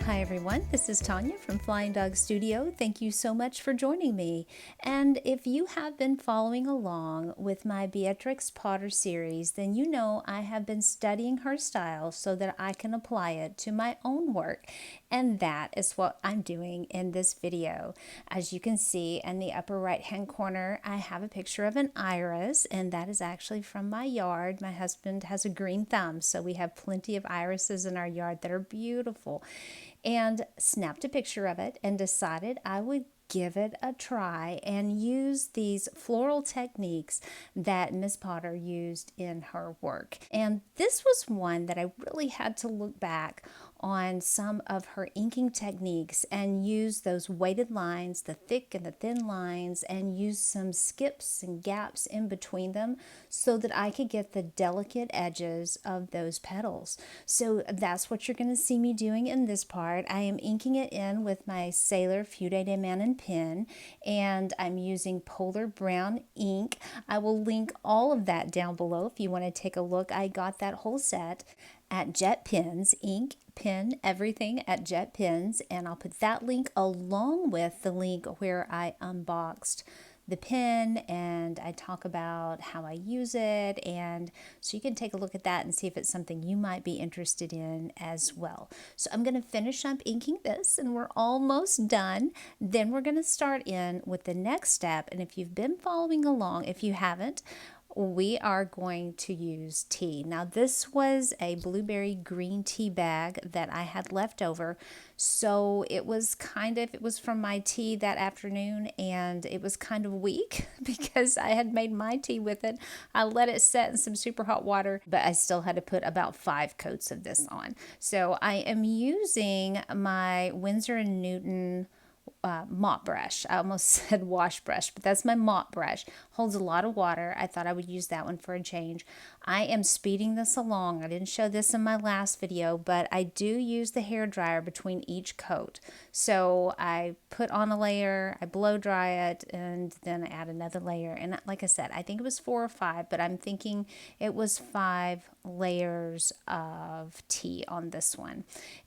Hi everyone, this is Tanya from Flying Dog Studio. Thank you so much for joining me. And if you have been following along with my Beatrix Potter series, then you know I have been studying her style so that I can apply it to my own work. And that is what I'm doing in this video. As you can see in the upper right hand corner, I have a picture of an iris, and that is actually from my yard. My husband has a green thumb, so we have plenty of irises in our yard that are beautiful. And snapped a picture of it and decided I would give it a try and use these floral techniques that Miss Potter used in her work. And this was one that I really had to look back on some of her inking techniques and use those weighted lines, the thick and the thin lines, and use some skips and gaps in between them so that I could get the delicate edges of those petals. So that's what you're going to see me doing in this part. I am inking it in with my Sailor Fude de Mannen pen, and I'm using polar brown ink. I will link all of that down below if you want to take a look. I got that whole set at Jet Pens, ink, pen, everything at Jet Pens, and I'll put that link along with the link where I unboxed the pen and I talk about how I use it, and so you can take a look at that and see if it's something you might be interested in as well. So I'm going to finish up inking this and we're almost done. Then we're going to start in with the next step, and if you've been following along, if you haven't, we are going to use tea. Now this was a blueberry green tea bag that I had left over. So it was from my tea that afternoon, and it was kind of weak because I had made my tea with it. I let it set in some super hot water, but I still had to put about 5 coats of this on. So I am using my Winsor Newton mop brush. I almost said wash brush, but that's my mop brush. Holds a lot of water. I thought I would use that one for a change. I am speeding this along. I didn't show this in my last video, but I do use the hair dryer between each coat. So I put on a layer, I blow dry it, and then I add another layer. And like I said, I think it was 4 or 5, but I'm thinking it was 5 layers of tea on this one.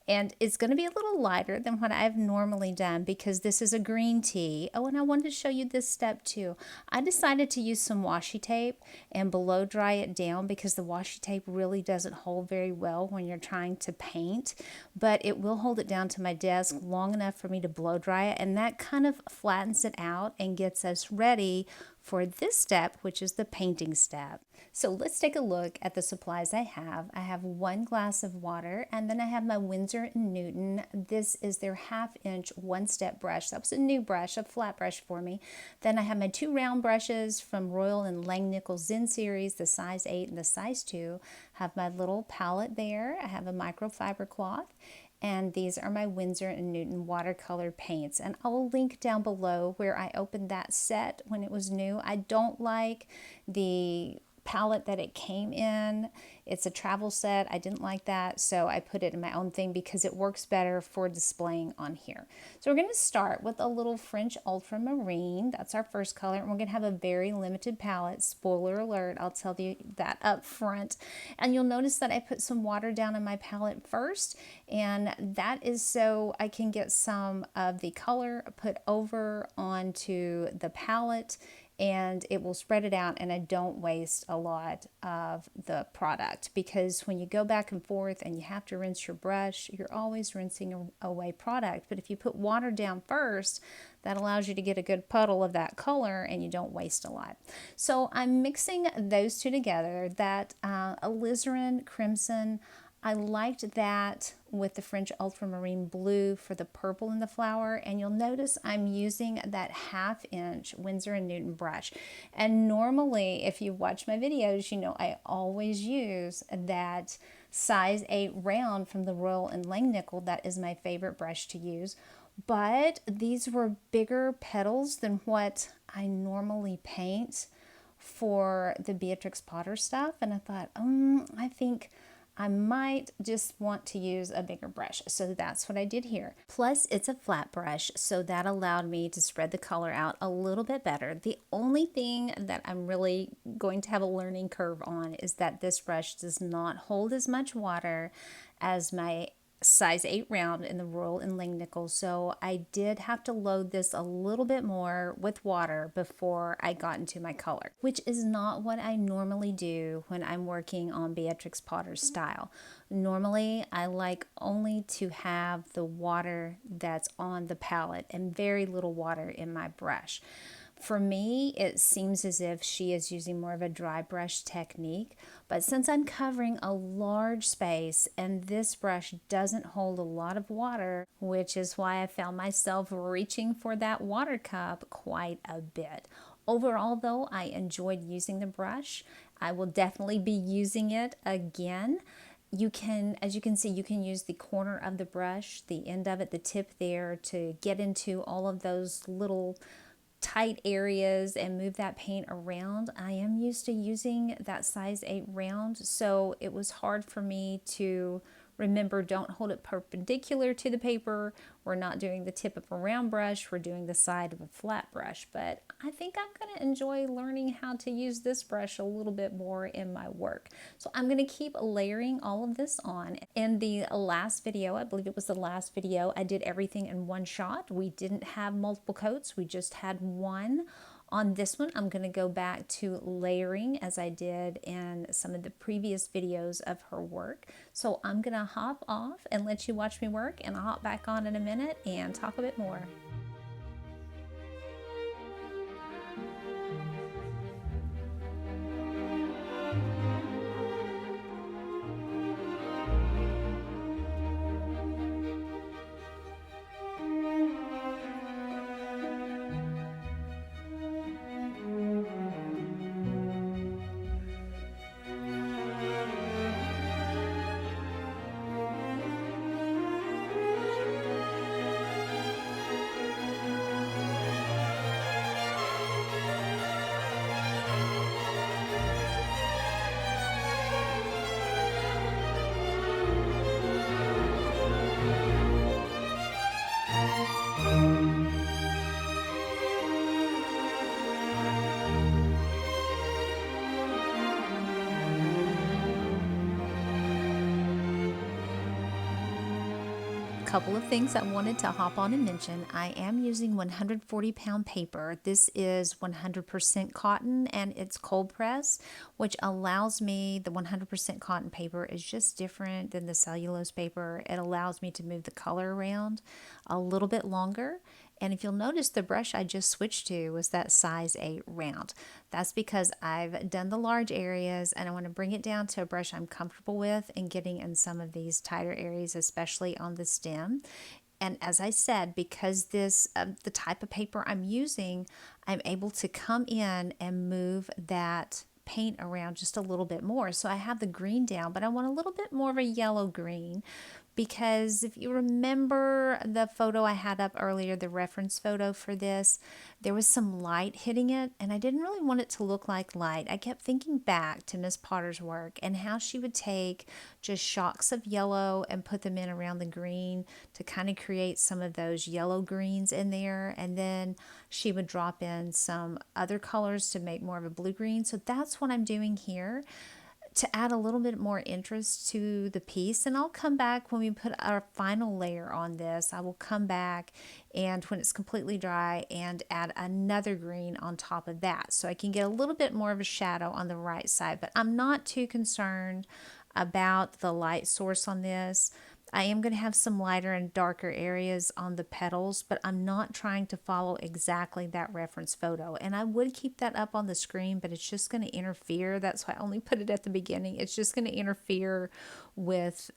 And it's going to be a little lighter than what I've normally done because this is a green tea. Oh, and I wanted to show you this step too. I decided to use some washi tape and blow dry it down because the washi tape really doesn't hold very well when you're trying to paint, but it will hold it down to my desk long enough for me to blow dry it, and that kind of flattens it out and gets us ready for this step, which is the painting step. So let's take a look at the supplies I have. I have 1 glass of water, and then I have my Winsor Newton. This is their 1/2 inch 1-step brush. That was a new brush, a flat brush for me. Then I have my 2 round brushes from Royal and Langnickel Zen series, the size 8 and the size 2. Have my little palette there. I have a microfiber cloth. And these are my Winsor & Newton watercolor paints. And I'll link down below where I opened that set when it was new. I don't like the palette that it came in. It's a travel set. I didn't like that, so I put it in my own thing because it works better for displaying on here. So we're going to start with a little French ultramarine. That's our first color, and we're going to have a very limited palette. Spoiler alert, I'll tell you that up front. And you'll notice that I put some water down in my palette first, and that is so I can get some of the color put over onto the palette, and it will spread it out, and I don't waste a lot of the product because when you go back and forth and you have to rinse your brush, you're always rinsing away product. But if you put water down first, that allows you to get a good puddle of that color and you don't waste a lot. So I'm mixing those two together, that alizarin crimson. I liked that with the French ultramarine blue for the purple in the flower, and you'll notice I'm using that 1/2 inch Winsor & Newton brush. And normally, if you watch my videos, you know I always use that size 8 round from the Royal and Langnickel. That is my favorite brush to use. But these were bigger petals than what I normally paint for the Beatrix Potter stuff, and I thought, I think I might just want to use a bigger brush. So that's what I did here. Plus it's a flat brush, so that allowed me to spread the color out a little bit better. The only thing that I'm really going to have a learning curve on is that this brush does not hold as much water as my size 8 round in the Royal Inling nickel, so I did have to load this a little bit more with water before I got into my color, which is not what I normally do when I'm working on Beatrix Potter's style. Normally, I like only to have the water that's on the palette and very little water in my brush. For me, it seems as if she is using more of a dry brush technique, but since I'm covering a large space and this brush doesn't hold a lot of water, which is why I found myself reaching for that water cup quite a bit. Overall though, I enjoyed using the brush. I will definitely be using it again. You can, as you can see, you can use the corner of the brush, the end of it, the tip there, to get into all of those little tight areas and move that paint around. I am used to using that size 8 round, so it was hard for me to remember, don't hold it perpendicular to the paper. We're not doing the tip of a round brush, we're doing the side of a flat brush. But I think I'm going to enjoy learning how to use this brush a little bit more in my work. So I'm going to keep layering all of this on. In the last video, I believe it was the last video, I did everything in one shot. We didn't have multiple coats, we just had one. On this one, I'm going to go back to layering as I did in some of the previous videos of her work. So I'm going to hop off and let you watch me work, and I'll hop back on in a minute and talk a bit more. Couple of things I wanted to hop on and mention. I am using 140-pound paper. This is 100% cotton and it's cold press, which allows me, the 100% cotton paper is just different than the cellulose paper. It allows me to move the color around a little bit longer. And if you'll notice, the brush I just switched to was that size 8 round. That's because I've done the large areas and I want to bring it down to a brush I'm comfortable with and getting in some of these tighter areas, especially on the stem. And as I said, because this the type of paper I'm using, I'm able to come in and move that paint around just a little bit more. So I have the green down, but I want a little bit more of a yellow green, because if you remember the photo I had up earlier, the reference photo for this, there was some light hitting it and I didn't really want it to look like light. I kept thinking back to Miss Potter's work and how she would take just shocks of yellow and put them in around the green to kind of create some of those yellow greens in there, and then she would drop in some other colors to make more of a blue green. So that's what I'm doing here, to add a little bit more interest to the piece. And I'll come back when we put our final layer on this. I will come back and when it's completely dry and add another green on top of that, so I can get a little bit more of a shadow on the right side. But I'm not too concerned about the light source on this. I am going to have some lighter and darker areas on the petals, but I'm not trying to follow exactly that reference photo. And I would keep that up on the screen, but it's just going to interfere. That's why I only put it at the beginning. It's just going to interfere with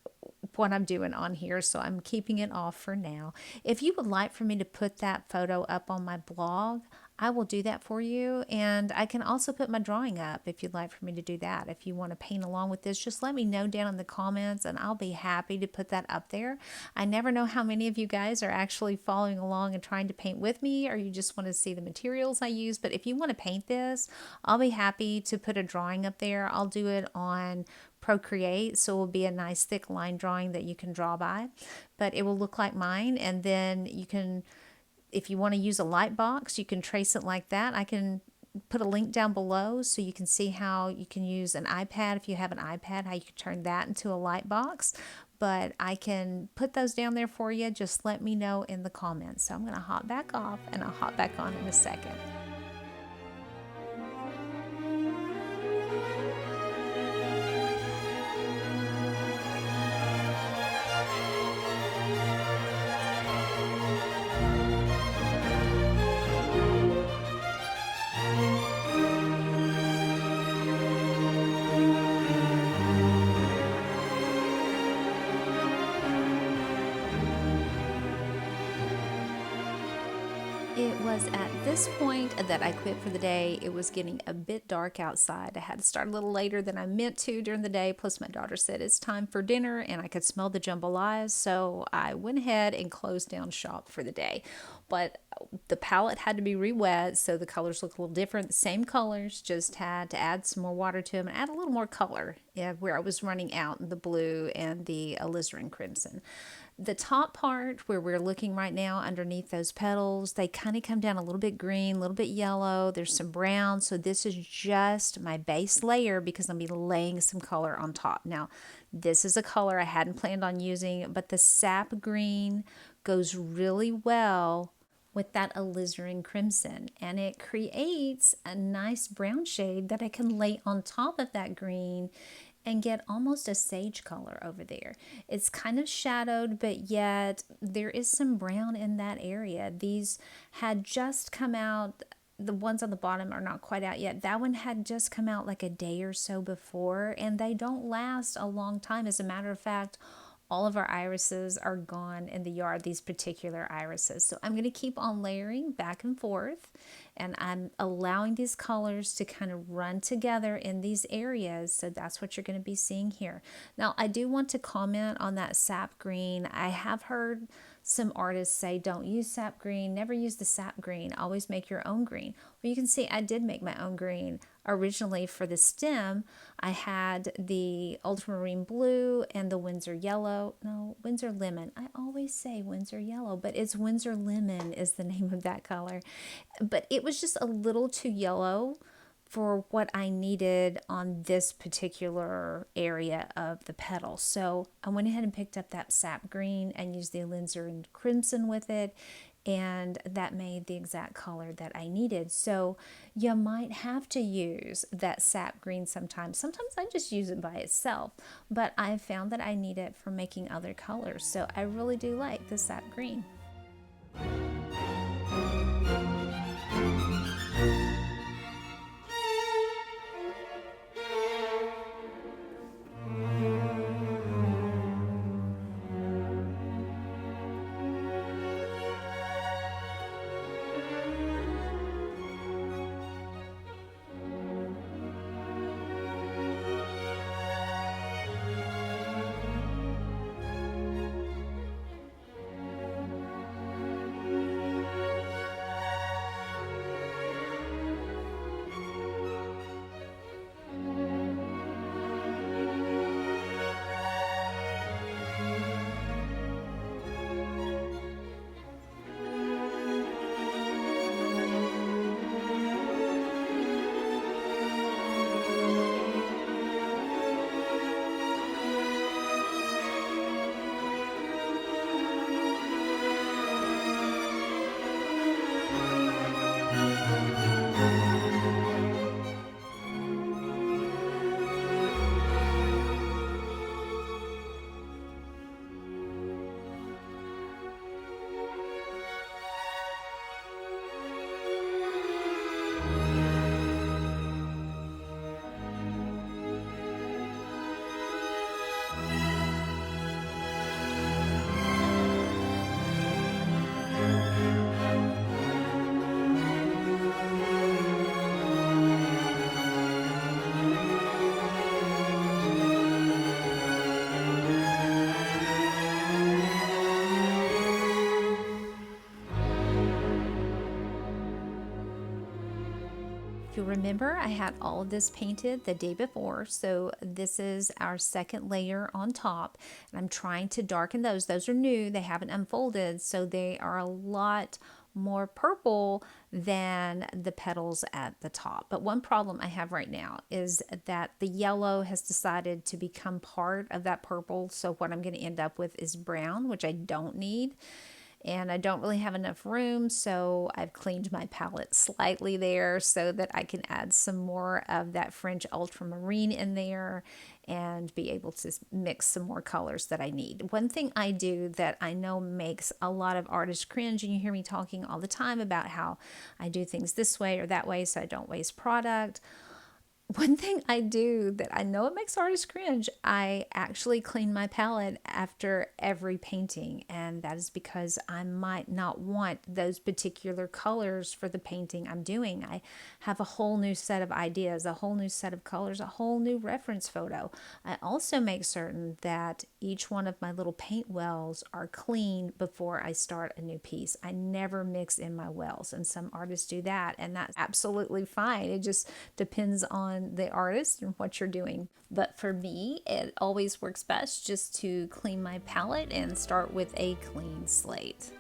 what I'm doing on here, so I'm keeping it off for now. If you would like for me to put that photo up on my blog, I will do that for you, and I can also put my drawing up if you'd like for me to do that. If you want to paint along with this, just let me know down in the comments and I'll be happy to put that up there. I never know how many of you guys are actually following along and trying to paint with me, or you just want to see the materials I use. But if you want to paint this, I'll be happy to put a drawing up there. I'll do it on Procreate, so it will be a nice thick line drawing that you can draw by, but it will look like mine. And then you can, if you want to use a Lightbox, you can trace it like that. I can put a link down below so you can see how you can use an iPad. If you have an iPad, how you can turn that into a Lightbox. But I can put those down there for you. Just let me know in the comments. So I'm going to hop back off and I'll hop back on in a second. It was at this point that I quit for the day. It was getting a bit dark outside. I had to start a little later than I meant to during the day. Plus, my daughter said it's time for dinner and I could smell the jambalayas. So I went ahead and closed down shop for the day. But the palette had to be re-wet, so the colors look a little different. The same colors, just had to add some more water to them and add a little more color where I was running out in the blue and the alizarin crimson. The top part where we're looking right now underneath those petals, they kind of come down a little bit green, a little bit yellow. There's some brown. So this is just my base layer because I'm going to be laying some color on top. Now, this is a color I hadn't planned on using, but the sap green goes really well with that alizarin crimson, and it creates a nice brown shade that I can lay on top of that green and get almost a sage color over there. It's kind of shadowed, but yet there is some brown in that area. These had just come out. The ones on the bottom are not quite out yet. That one had just come out like a day or so before, and they don't last a long time. As a matter of fact, all of our irises are gone in the yard, these particular irises. So I'm going to keep on layering back and forth, and I'm allowing these colors to kind of run together in these areas. So that's what you're going to be seeing here. Now, I do want to comment on that sap green. I have heard some artists say don't use sap green, never use the sap green, always make your own green. Well, you can see I did make my own green. Originally for the stem, I had the ultramarine blue and the Windsor yellow. No, Windsor lemon. I always say Windsor yellow, but it's Windsor lemon is the name of that color. But it was just a little too yellow for what I needed on this particular area of the petal. So I went ahead and picked up that sap green and used the alizarin crimson with it, and that made the exact color that I needed. So you might have to use that sap green sometimes. Sometimes I just use it by itself, but I found that I need it for making other colors. So I really do like the sap green. If you remember, I had all of this painted the day before, so this is our second layer on top, and I'm trying to darken those. Those are new, they haven't unfolded, so they are a lot more purple than the petals at the top. But one problem I have right now is that the yellow has decided to become part of that purple. So what I'm going to end up with is brown, which I don't need. And I don't really have enough room, so I've cleaned my palette slightly there so that I can add some more of that French ultramarine in there and be able to mix some more colors that I need. One thing I do that I know makes a lot of artists cringe, and you hear me talking all the time about how I do things this way or that way so I don't waste product. One thing I do that I know it makes artists cringe, I actually clean my palette after every painting, and that is because I might not want those particular colors for the painting I'm doing. I have a whole new set of ideas, a whole new set of colors, a whole new reference photo. I also make certain that each one of my little paint wells are clean before I start a new piece. I never mix in my wells, and some artists do that, and that's absolutely fine. It just depends on the artist and what you're doing. But for me, it always works best just to clean my palette and start with a clean slate.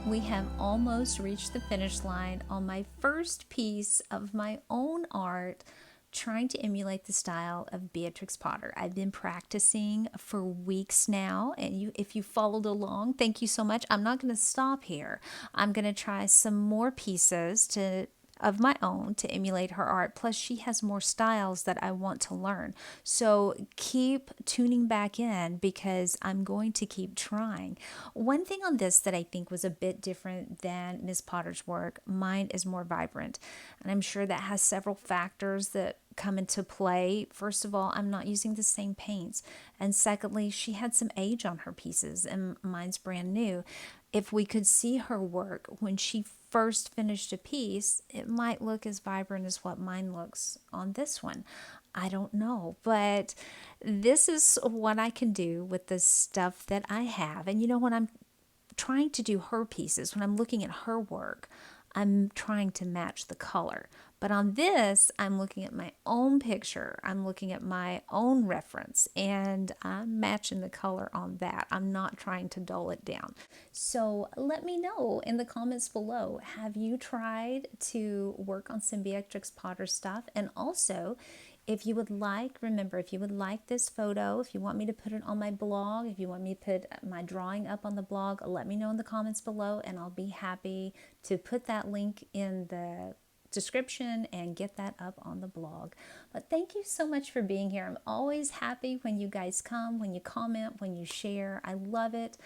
We have almost reached the finish line on my first piece of my own art, trying to emulate the style of Beatrix Potter. I've been practicing for weeks now, and if you followed along, thank you so much. I'm not going to stop here. I'm going to try some more pieces of my own to emulate her art. Plus, she has more styles that I want to learn. So keep tuning back in because I'm going to keep trying. One thing on this that I think was a bit different than Miss Potter's work, mine is more vibrant. And I'm sure that has several factors that come into play. First of all, I'm not using the same paints. And secondly, she had some age on her pieces and mine's brand new. If we could see her work when she first finished a piece, it might look as vibrant as what mine looks on this one. I don't know, but this is what I can do with the stuff that I have. And when I'm trying to do her pieces, when I'm looking at her work, I'm trying to match the color. But on this, I'm looking at my own picture. I'm looking at my own reference, and I'm matching the color on that. I'm not trying to dull it down. So let me know in the comments below, have you tried to work on some Beatrix Potter stuff? And also, if you would like, remember, if you would like this photo, if you want me to put it on my blog, if you want me to put my drawing up on the blog, let me know in the comments below, and I'll be happy to put that link in the description and get that up on the blog. But thank you so much for being here. I'm always happy when you guys come, when you comment, when you share. I love it.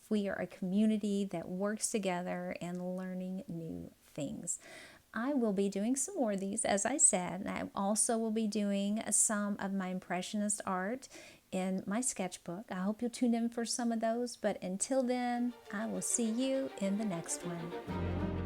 We are a community that works together and learning new things. I will be doing some more of these, as I said, and I also will be doing some of my Impressionist art in my sketchbook. I hope you'll tune in for some of those, but until then, I will see you in the next one.